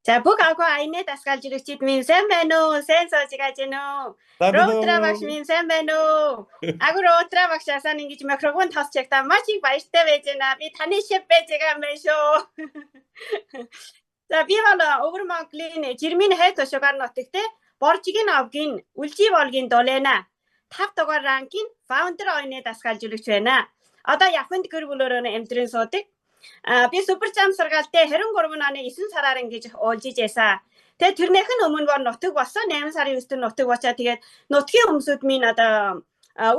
За бүх агуу айны дасгалжуулагчид минь сайн байна уу? Сайн сууж байгаа ч нөө. Роутра багш минь сайн байна уу? Агуу роутра багшаасаа ингэж микрофон тосчихдаа маш их баяртай байж байна. Би таны шеф байж байгаа юм байна шүү. За би бол Өвөр Монголын Жирмийн хайр тушуугаар нутагт Боржгийн овгийн Үлжий болгын дулайна 5 дугаар ранкийн фаундер ойны дасгалжуулагч байна. Одоо Японд гэр бүлөөрөө амьдрын суудаг. Би супер зам сургаалтай 23 оны 9 сараар ингэж уулжиж байсан. Тэгээ тэрнийх нь өмнө бол нутаг болсон 8 сарын 9-нд нутаг болчаа тэгээд нутгийн хүмүүсд минь одоо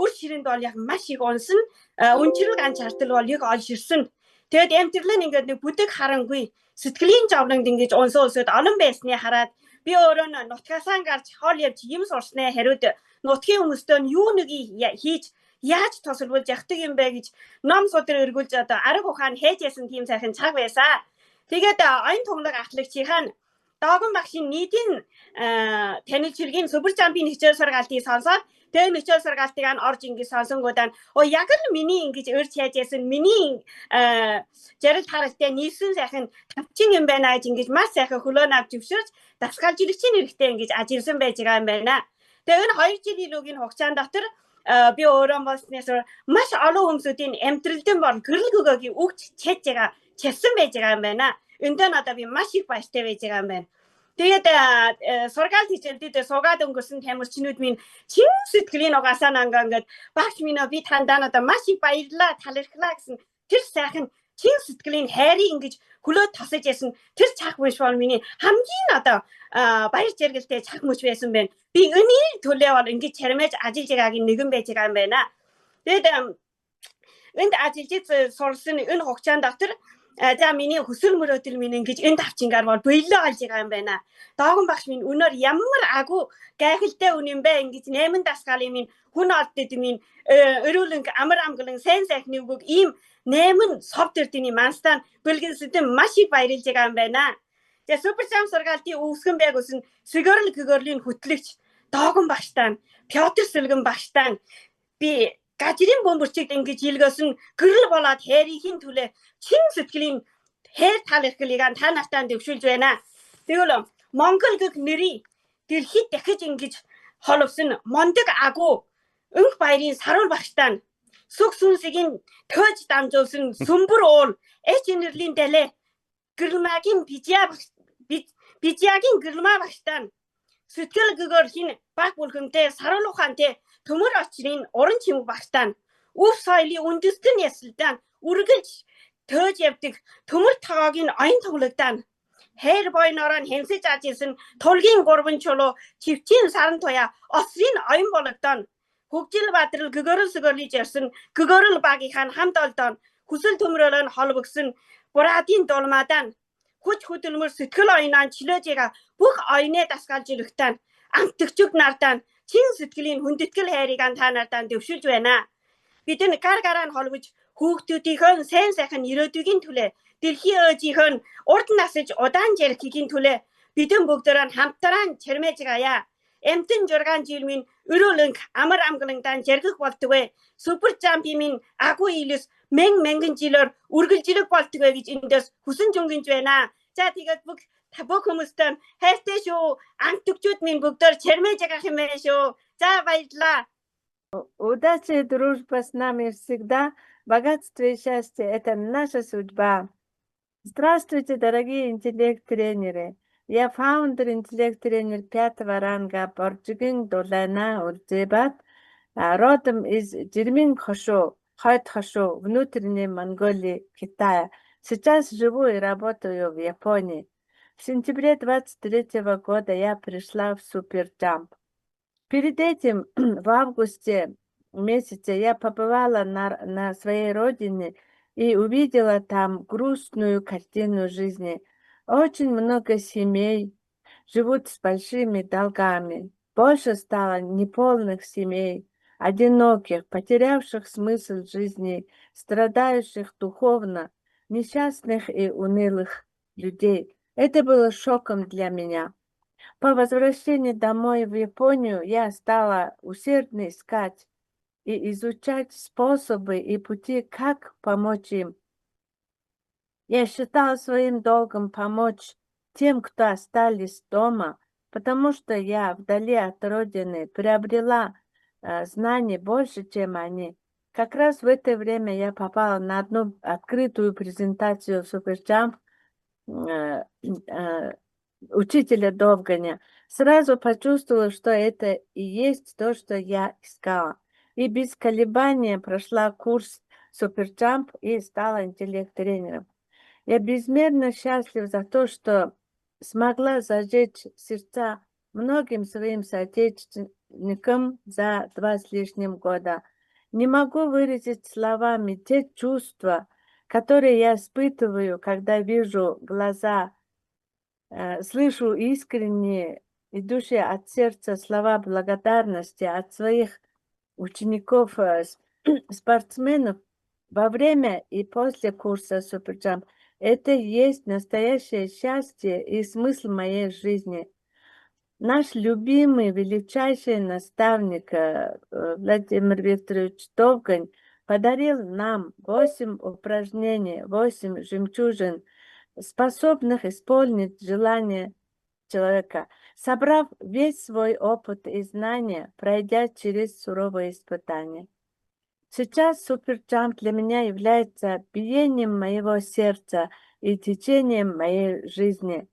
үр ширэнд бол яг маш их унсан. Үнчрэл ганц хартал бол яг олж ирсэн. Тэгээд амьдрал нь ингээд нэг бүдэг харангүй сэтгэлийн жавланд ингэж унсаад олон байсны хараад би өөрөө нутгаасаа гарч хоол явж юм сурснаа хариуд нутгийн хүмүүстөө юу нэг хийж яаж тосолболж явдаг юм бэ гэж ном судар эргүүлж одоо арга ухаан хийж ясан тийм сайхан цаг байсаа. Тэгээд оюун тунгалаг ахлагчийн Догон багшийн нийтийн танил чиргийн супер чампийн хичээл сургаалтыг сонсоод тэгээ хичээл сургаалтыг орж ингэж сонсонгуудаа яг л миний ингэж өрч яаж ясан миний жаргал харалтай нийлсэн сайхан тавчин юм байна гэж ингэж маш сайхан хөлөөн авч өвшөрч дасгалжуулагчийн хэрэгтэй ингэж ажилласан байж байгаа юм байна. Тэгээ энэ 2 жилийн үеийн хугацаанд дотор би өөрөө болснээс маш олон хүмүүсийн амьдралдан бол гэрэл гөгөөгийн үгч чилсэн байж байгаа юм байна. Эндээ надад би маш их баяртай байж байгаа юм байна. Тэгээд сургаалт хичээлдээ суугаад өнгөрсөн тамирчнууд минь чин сэтгэлийн угаасаа ингээд багш минь би тандаа надад маш их баярлаа талархлаа гэсэн тэр сайхан чин сэтгэлийн хайрыг ингэж хөлөө тосож ясан тэр чах мөч бол миний хамгийн одоо баяр жаргалтай чах мөч байсан байна. Би өний төлөө бол ингэж чармаж ажиллаж байгаагийн нэгэн байж байгаа юм байна. Тэгээд энд ажиллаж сурсан энэ хугацаанд дотор за миний хүсэл мөрөөдөл минь ингэж энэ тавчингаар бол биелээ олж байгаа юм байна. Догон багш минь өнөр ямар агуу гайхалтай үн юм бэ ингэж 8 дасгалын минь хүн олдод минь өрөөлөнг амар амгалан сайн сайхны үг ийм 8 совд эрдний манстан бэлгэнсэд маш их баярлж байгаа юм байна. За супер зам сургаалтын өвсгөн байг өсөн Сигорл Гөгөрлийн хөтлөгч Догон багштаа Пётр Сэлгэн багштаа би гажрын бөмбөрчид ингэж илгөөсөн гэрэл болоод хайрын төлөө чин сэтгэлийн хайр талархлыг та нартаа дэвшүүлж байна. Тэгвэл Монгол гэх нэрийг дэлхийд дахиж ингэж холовсон мондөг агуу өнх баярын саруул багштаа сүх сүнсгийн төөж дамжуулсан сүмбэр уул эч энерлийн далай гэрмагийн бижягийн гэрмаа багштаа Сэтгэл Гөгөрлийн баг бүлгэмтэй саруул ухаантай төмөр очрын уран чимэг багштаа өв соёлын үндэстэн ясалдаа үргэлж төөж явдаг төмөр тогоогийн оюун тоглогдоо хайр бойноор нь хэмсэж ажилласан тулгийн 3 чулуу чивчийн саран туяа осын оюун бологдоо Хөгжил Бадрал Гөгөрөл Сөгөрлөж ярьсан Гөгөрөл багийнхаа хамт олдоо хүсэл төмрөөлөө нь холбогсон Бураадын дулмаадаа хүч хөдөлмөр сэтгэл оюунаа чилээж байгаа бүх оюуны дасгалжуулагчтай амтгчуд нартаа чин сэтгэлийн хүндэтгэл хайрыг та нартаа дэвшүүлж байна. Бид энэ гар гараа нь холбож хүүхдүүдийнхөө сайн сайхан ирээдүйн төлөө дэлхийн өөжийнхөө урд насаж удаан жаргахын төлөө бидэн бүгдөө хамтран чармэж гаяа. Эмтэн 6 жил минь өрөөлөнг амар амгалангдан жаргах болдгоо супер жампи минь агуу илэс мянган жилээр үргэлжлэх болдгоо гэж эндээс хүсэн жөнгөнж байна. За тэгээд бүх хүмүүстэй хайртай шүү. Амтгчуд минь бүгдээр чармэж байгаа юм байна шүү. За баярлалаа. Удачи и дружба с нами всегда. Богатство и счастье – это наша судьба. Здравствуйте, дорогие интеллект-тренеры. Я фаундер интеллект-тренер 5-го ранга Боржгийн дулайна Улжийбат. Родом из Жирмин-Хошу, Хойд-Хошу, внутренней Монголии, Китая. Сейчас живу и работаю в Японии. В сентябре 23-го года я пришла в Суперджамп. Перед этим, в августе месяце, я побывала на своей родине и увидела там грустную картину жизни. Очень много семей живут с большими долгами. Больше стало неполных семей, одиноких, потерявших смысл жизни, страдающих духовно, несчастных и унылых людей. Это было шоком для меня. По возвращении домой в Японию я стала усердно искать и изучать способы и пути, как помочь им. Я считала своим долгом помочь тем, кто остались дома, потому что я вдали от Родины приобрела знаний больше, чем они. Как раз в это время я попала на одну открытую презентацию в Суперджамп учителя Довганя. Сразу почувствовала, что это и есть то, что я искала. И без колебания прошла курс Суперджамп и стала интеллект-тренером. Я безмерно счастлив за то, что смогла зажечь сердца многим своим соотечественникам за 2 с лишним года. Не могу выразить словами те чувства, которые я испытываю, когда вижу глаза, слышу искренние, идущие от сердца слова благодарности от своих учеников, спортсменов во время и после курса Суперджамп. Это и есть настоящее счастье и смысл моей жизни. Наш любимый, величайший наставник Владимир Викторович Довгань подарил нам 8 упражнений, 8 жемчужин, способных исполнить желание человека, собрав весь свой опыт и знания, пройдя через суровые испытания. Сейчас Суперджамп для меня является биением моего сердца и течением моей жизни.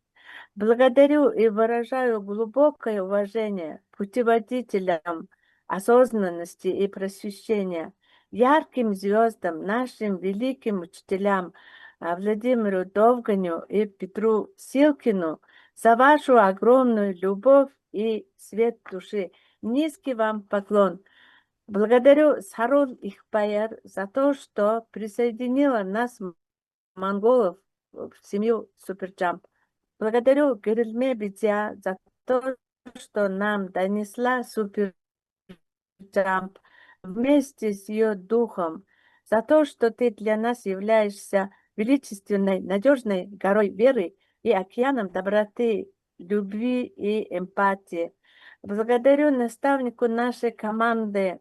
Благодарю и выражаю глубокое уважение путеводителям осознанности и просвещения, ярким звездам, нашим великим учителям Владимиру Довганю и Петру Силкину за вашу огромную любовь и свет души. Низкий вам поклон. Благодарю Сарул Ихбаяр за то, что присоединила нас, монголов, в семью Суперджамп. Благодарю Герильме Битя за то, что нам донесла Суперджамп вместе с ее духом, за то, что ты для нас являешься величественной, надежной горой веры и океаном доброты, любви и эмпатии. Благодарю наставнику нашей команды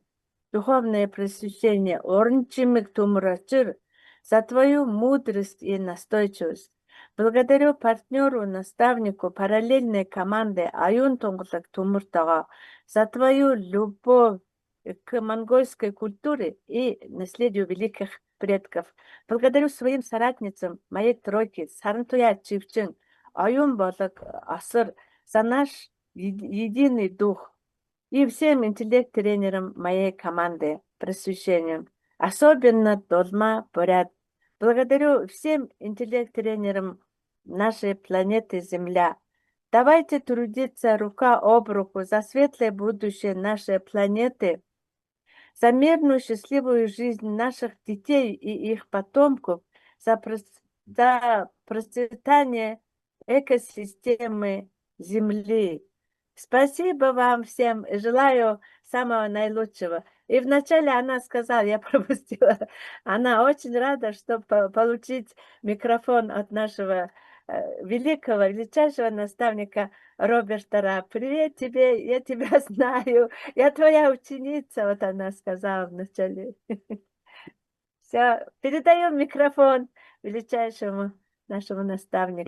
«Духовное просвещение» Орнчимик Тумрачир за твою мудрость и настойчивость. Благодарю партнеру, наставнику параллельной команды Аюн Тонглак Тумуртага за твою любовь к монгольской культуре и наследию великих предков. Благодарю своим соратницам, моей тройке, Сарантуя Чивчин, Аюн Болок Асыр за наш единый дух и всем интеллект-тренерам моей команды просвещения. Особенно Додма Поряд. Благодарю всем интеллект-тренерам нашей планеты Земля. Давайте трудиться рука об руку за светлое будущее нашей планеты, за мирную счастливую жизнь наших детей и их потомков, за процветание экосистемы Земли. Спасибо вам всем и желаю самого наилучшего. И вначале она сказала, я пропустила, она очень рада, что получить микрофон от нашего великого, величайшего наставника Роберта Ра. Привет тебе, я тебя знаю, я твоя ученица, вот она сказала вначале. Все, передаем микрофон величайшему нашему наставнику.